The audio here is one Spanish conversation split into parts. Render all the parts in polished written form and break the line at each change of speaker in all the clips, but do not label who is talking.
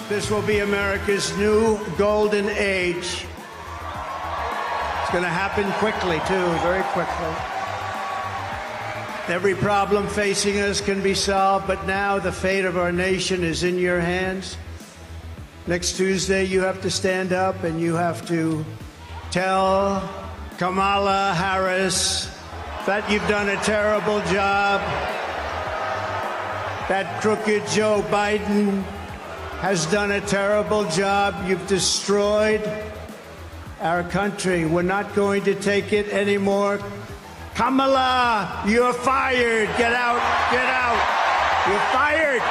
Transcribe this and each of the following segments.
This will be America's new golden age. It's going to happen quickly, too, very quickly. Every problem facing us can be solved, but now the fate of our nation is in your hands. Next Tuesday, you have to stand up and you have to tell Kamala Harris that you've done a terrible job, that crooked Joe Biden has done a terrible job. You've destroyed our country. We're not going to take it anymore. Kamala, you're fired. Get out, get out. You're fired.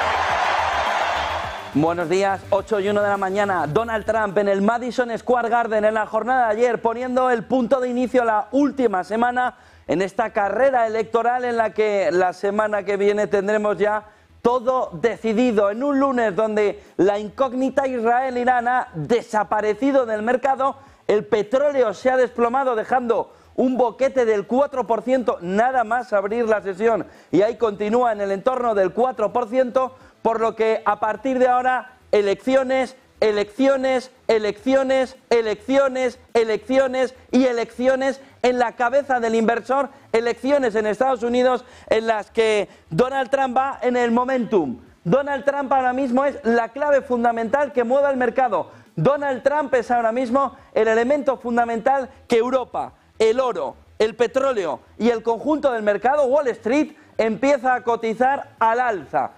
Buenos días, 8:01 de la mañana. Donald Trump en el Madison Square Garden en la jornada de ayer, poniendo el punto de inicio a la última semana en esta carrera electoral en la que la semana que viene tendremos ya todo decidido, en un lunes donde la incógnita Israel-Irán ha desaparecido del mercado, el petróleo se ha desplomado dejando un boquete del 4%, nada más abrir la sesión, y ahí continúa en el entorno del 4%, por lo que a partir de ahora elecciones, elecciones, elecciones, elecciones, elecciones y elecciones en la cabeza del inversor, elecciones en Estados Unidos en las que Donald Trump va en el momentum. Donald Trump ahora mismo es la clave fundamental que mueve el mercado. Donald Trump es ahora mismo el elemento fundamental que Europa, el oro, el petróleo y el conjunto del mercado, Wall Street, empieza a cotizar al alza.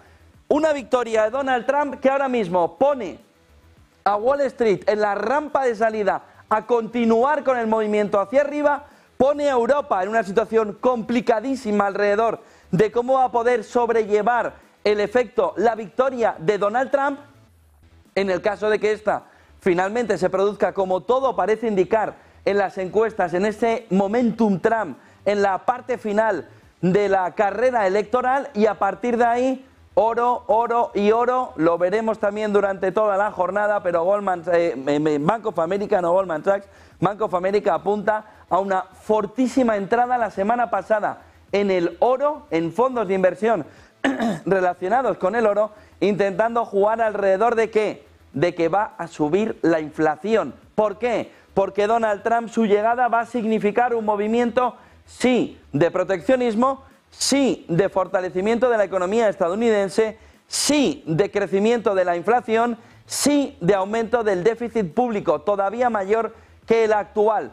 Una victoria de Donald Trump que ahora mismo pone a Wall Street en la rampa de salida a continuar con el movimiento hacia arriba, pone a Europa en una situación complicadísima alrededor de cómo va a poder sobrellevar el efecto, la victoria de Donald Trump, en el caso de que esta finalmente se produzca como todo parece indicar en las encuestas, en ese momentum Trump, en la parte final de la carrera electoral, y a partir de ahí oro, oro y oro. Lo veremos también durante toda la jornada, pero Bank of America, no Goldman Sachs, Bank of America apunta a una fortísima entrada la semana pasada en el oro, en fondos de inversión relacionados con el oro, intentando jugar alrededor de ¿qué? De que va a subir la inflación. ¿Por qué? Porque Donald Trump, su llegada va a significar un movimiento, sí, de proteccionismo, sí, de fortalecimiento de la economía estadounidense, sí, de crecimiento de la inflación, sí, de aumento del déficit público, todavía mayor que el actual.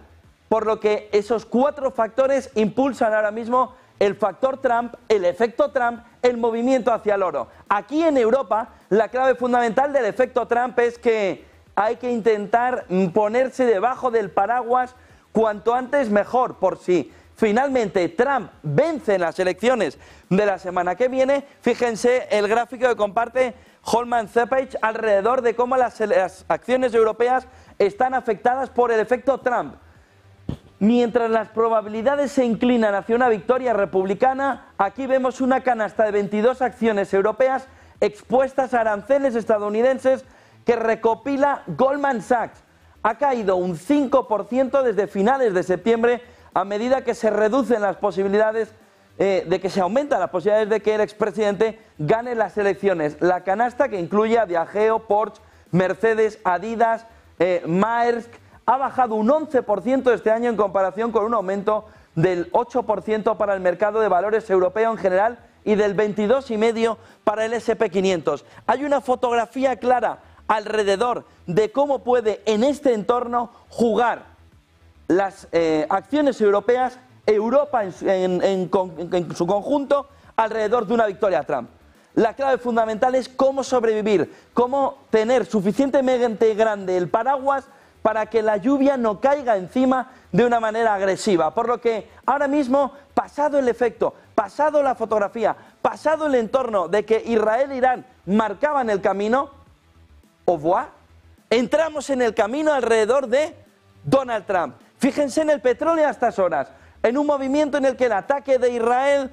Por lo que esos cuatro factores impulsan ahora mismo el factor Trump, el efecto Trump, el movimiento hacia el oro. Aquí en Europa, la clave fundamental del efecto Trump es que hay que intentar ponerse debajo del paraguas cuanto antes mejor, por si finalmente Trump vence en las elecciones de la semana que viene. Fíjense el gráfico que comparte Holman Cepage alrededor de cómo las acciones europeas están afectadas por el efecto Trump. Mientras las probabilidades se inclinan hacia una victoria republicana, aquí vemos una canasta de 22 acciones europeas expuestas a aranceles estadounidenses que recopila Goldman Sachs. Ha caído un 5% desde finales de septiembre, a medida que se reducen las posibilidades de que se aumentan las posibilidades de que el expresidente gane las elecciones. La canasta, que incluye a Diageo, Porsche, Mercedes, Adidas, Maersk, ha bajado un 11% este año en comparación con un aumento del 8% para el mercado de valores europeo en general y del 22,5% para el S&P 500. Hay una fotografía clara alrededor de cómo puede en este entorno jugar las acciones europeas, Europa en su conjunto, alrededor de una victoria Trump. La clave fundamental es cómo sobrevivir, cómo tener suficientemente grande el paraguas para que la lluvia no caiga encima de una manera agresiva. Por lo que ahora mismo, pasado el efecto, pasado la fotografía, pasado el entorno de que Israel e Irán marcaban el camino, au revoir, entramos en el camino alrededor de Donald Trump. Fíjense en el petróleo a estas horas, en un movimiento en el que el ataque de Israel,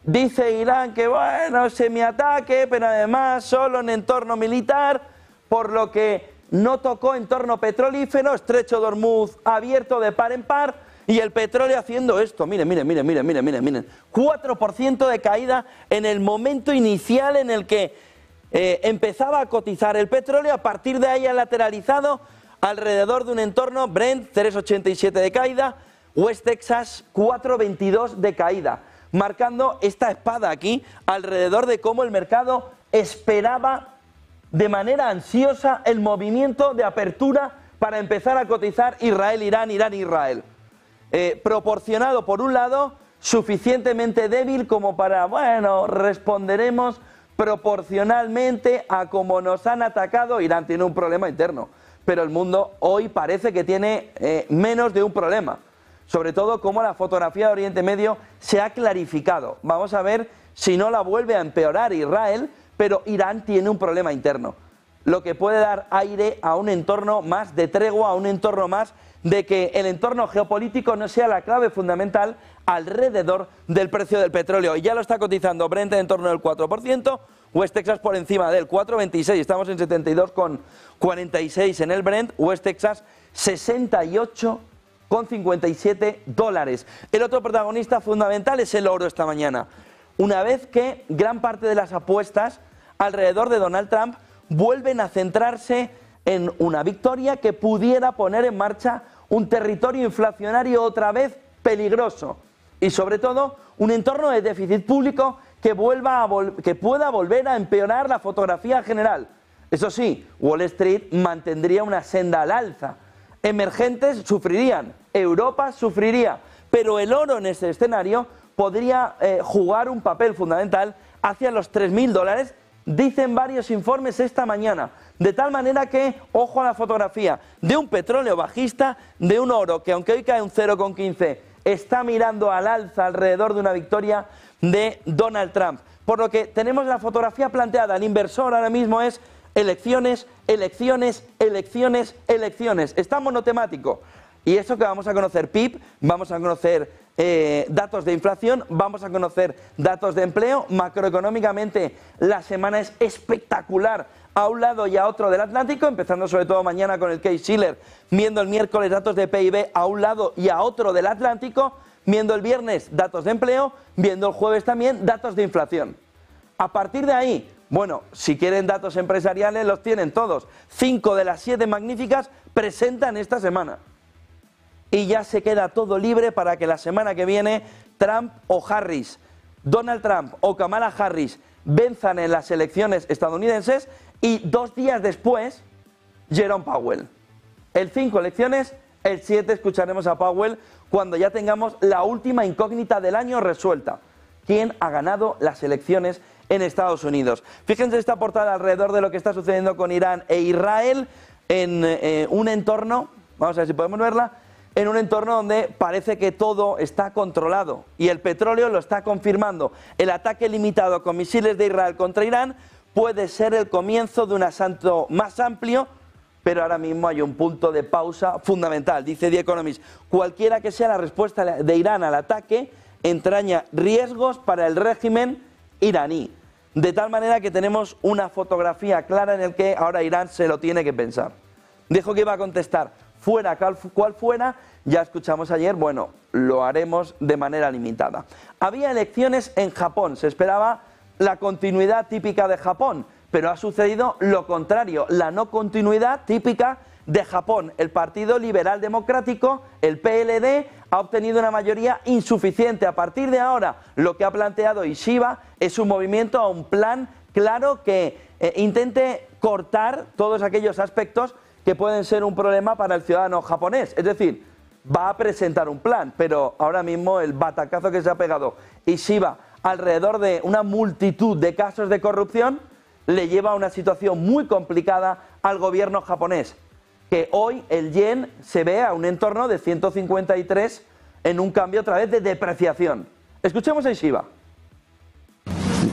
dice Irán que bueno, semiataque, pero además solo en entorno militar, por lo que no tocó entorno petrolífero, estrecho de Hormuz abierto de par en par, y el petróleo haciendo esto, miren, 4% de caída en el momento inicial en el que empezaba a cotizar el petróleo, a partir de ahí ha lateralizado alrededor de un entorno Brent 3,87 de caída, West Texas 4,22 de caída, marcando esta espada aquí alrededor de cómo el mercado esperaba de manera ansiosa el movimiento de apertura para empezar a cotizar Israel-Irán, Irán-Israel. Proporcionado por un lado, suficientemente débil como para, bueno, responderemos proporcionalmente a cómo nos han atacado. Irán tiene un problema interno, pero el mundo hoy parece que tiene menos de un problema. Sobre todo cómo la fotografía de Oriente Medio se ha clarificado. Vamos a ver si no la vuelve a empeorar Israel, pero Irán tiene un problema interno, lo que puede dar aire a un entorno más de tregua, a un entorno más de que el entorno geopolítico no sea la clave fundamental alrededor del precio del petróleo. Y ya lo está cotizando Brent en torno del 4%, West Texas por encima del 4,26, estamos en 72,46 en el Brent, West Texas 68,57 dólares. El otro protagonista fundamental es el oro esta mañana. Una vez que gran parte de las apuestas alrededor de Donald Trump vuelven a centrarse en una victoria que pudiera poner en marcha un territorio inflacionario otra vez peligroso y sobre todo un entorno de déficit público que pueda volver a empeorar la fotografía general. Eso sí, Wall Street mantendría una senda al alza. Emergentes sufrirían, Europa sufriría, pero el oro en este escenario podría jugar un papel fundamental hacia los 3.000 dólares, dicen varios informes esta mañana, de tal manera que, ojo a la fotografía, de un petróleo bajista, de un oro que aunque hoy cae un 0,15, está mirando al alza alrededor de una victoria de Donald Trump. Por lo que tenemos la fotografía planteada, el inversor ahora mismo es elecciones, elecciones, elecciones, elecciones, está monotemático. Y eso que vamos a conocer PIB, vamos a conocer datos de inflación, vamos a conocer datos de empleo. Macroeconómicamente la semana es espectacular a un lado y a otro del Atlántico, empezando sobre todo mañana con el Case-Shiller, viendo el miércoles datos de PIB a un lado y a otro del Atlántico, viendo el viernes datos de empleo, viendo el jueves también datos de inflación. A partir de ahí, bueno, si quieren datos empresariales los tienen todos. 5 de las 7 magníficas presentan esta semana. Y ya se queda todo libre para que la semana que viene Trump o Harris, Donald Trump o Kamala Harris venzan en las elecciones estadounidenses y 2 días después Jerome Powell. El 5 elecciones, el 7 escucharemos a Powell cuando ya tengamos la última incógnita del año resuelta. ¿Quién ha ganado las elecciones en Estados Unidos? Fíjense esta portada alrededor de lo que está sucediendo con Irán e Israel en un entorno, vamos a ver si podemos verla, en un entorno donde parece que todo está controlado y el petróleo lo está confirmando. El ataque limitado con misiles de Israel contra Irán puede ser el comienzo de un asalto más amplio, pero ahora mismo hay un punto de pausa fundamental. Dice The Economist, cualquiera que sea la respuesta de Irán al ataque entraña riesgos para el régimen iraní. De tal manera que tenemos una fotografía clara en la que ahora Irán se lo tiene que pensar. Dijo que iba a contestar, fuera cual fuera, ya escuchamos ayer, bueno, lo haremos de manera limitada. Había elecciones en Japón, se esperaba la continuidad típica de Japón, pero ha sucedido lo contrario, la no continuidad típica de Japón. El Partido Liberal Democrático, el PLD, ha obtenido una mayoría insuficiente. A partir de ahora, lo que ha planteado Ishiba es un movimiento a un plan claro que intente cortar todos aquellos aspectos que pueden ser un problema para el ciudadano japonés. Es decir, va a presentar un plan, pero ahora mismo el batacazo que se ha pegado Ishiba alrededor de una multitud de casos de corrupción le lleva a una situación muy complicada al gobierno japonés, que hoy el yen se ve a un entorno de 153 en un cambio otra vez de depreciación. Escuchemos a Ishiba.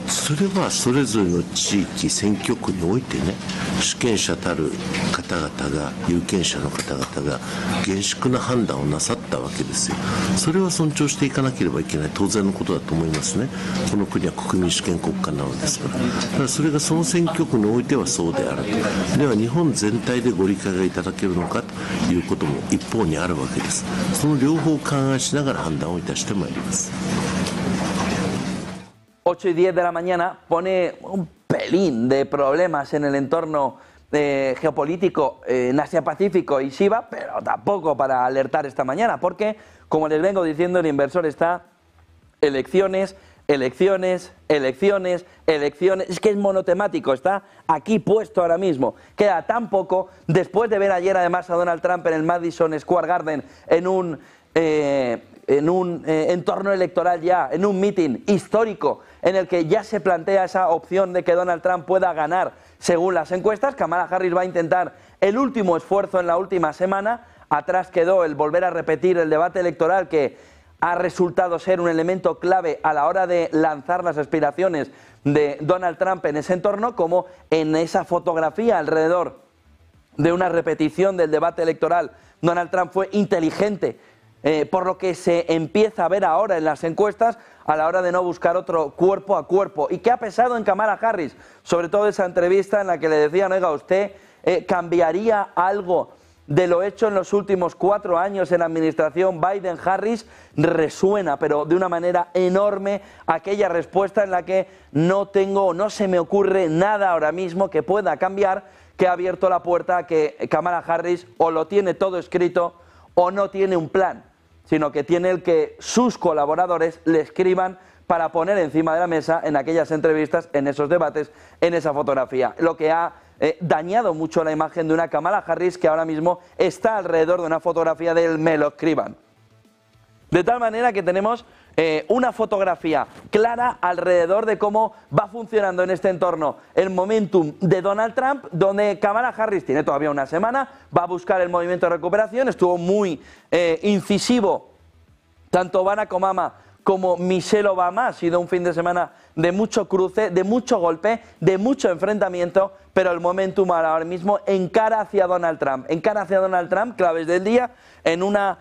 それはそれぞれの地域選挙区においてね、主権者たる方々が、有権者の方々が厳粛な判断をなさったわけですよ。それは尊重していかなければいけない当然のことだと思いますね。この国は国民主権国家なのですから。だからそれがその選挙区においてはそうであると。では日本全体でご理解がいただけるのかということも一方にあるわけです。その両方を勘案しながら判断をいたしてまいります。
8:10 de la mañana pone un pelín de problemas en el entorno geopolítico en Asia-Pacífico y Shiba, pero tampoco para alertar esta mañana, porque, como les vengo diciendo, el inversor está elecciones, elecciones, elecciones, elecciones. Es que es monotemático, está aquí puesto ahora mismo. Queda tan poco, después de ver ayer además a Donald Trump en el Madison Square Garden en un entorno electoral ya, en un meeting histórico en el que ya se plantea esa opción de que Donald Trump pueda ganar según las encuestas. Kamala Harris va a intentar el último esfuerzo en la última semana. Atrás quedó el volver a repetir el debate electoral, que ha resultado ser un elemento clave a la hora de lanzar las aspiraciones de Donald Trump en ese entorno, como en esa fotografía alrededor de una repetición del debate electoral. Donald Trump fue inteligente, por lo que se empieza a ver ahora en las encuestas a la hora de no buscar otro cuerpo a cuerpo. ¿Y qué ha pesado en Kamala Harris? Sobre todo esa entrevista en la que le decían: oiga, ¿usted cambiaría algo de lo hecho en los últimos 4 años en la administración Biden-Harris? Resuena, pero de una manera enorme, aquella respuesta en la que no se me ocurre nada ahora mismo que pueda cambiar, que ha abierto la puerta a que Kamala Harris o lo tiene todo escrito o no tiene un plan, sino que tiene el que sus colaboradores le escriban para poner encima de la mesa en aquellas entrevistas, en esos debates, en esa fotografía. Lo que ha dañado mucho la imagen de una Kamala Harris que ahora mismo está alrededor de una fotografía del me lo escriban. De tal manera que tenemos una fotografía clara alrededor de cómo va funcionando en este entorno el momentum de Donald Trump, donde Kamala Harris tiene todavía una semana, va a buscar el movimiento de recuperación. Estuvo muy incisivo tanto Barack Obama como Michelle Obama. Ha sido un fin de semana de mucho cruce, de mucho golpe, de mucho enfrentamiento, pero el momentum ahora mismo encara hacia Donald Trump. Encara hacia Donald Trump, claves del día, en una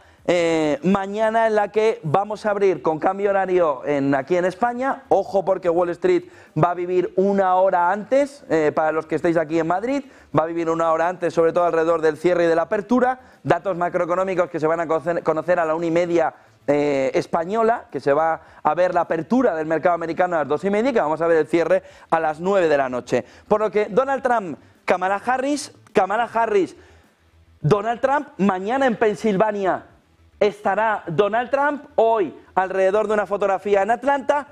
mañana en la que vamos a abrir con cambio horario aquí en España. Ojo, porque Wall Street va a vivir una hora antes, para los que estéis aquí en Madrid, va a vivir una hora antes, sobre todo alrededor del cierre y de la apertura. Datos macroeconómicos que se van a conocer a la 1:30 española, que se va a ver la apertura del mercado americano a las 2:30, y que vamos a ver el cierre a las 9 de la noche. Por lo que Donald Trump, Kamala Harris, Donald Trump. Mañana en Pensilvania estará Donald Trump, hoy alrededor de una fotografía en Atlanta.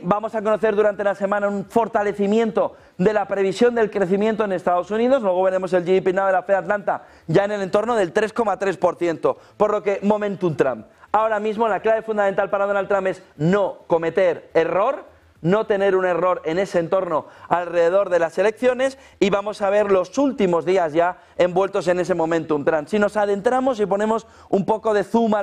Vamos a conocer durante la semana un fortalecimiento de la previsión del crecimiento en Estados Unidos. Luego veremos el GDP Now de la Fed Atlanta ya en el entorno del 3,3%. Por lo que momentum Trump. Ahora mismo la clave fundamental para Donald Trump es no cometer error, no tener un error en ese entorno alrededor de las elecciones, y vamos a ver los últimos días ya envueltos en ese momentum Trump. Si nos adentramos y ponemos un poco de zoom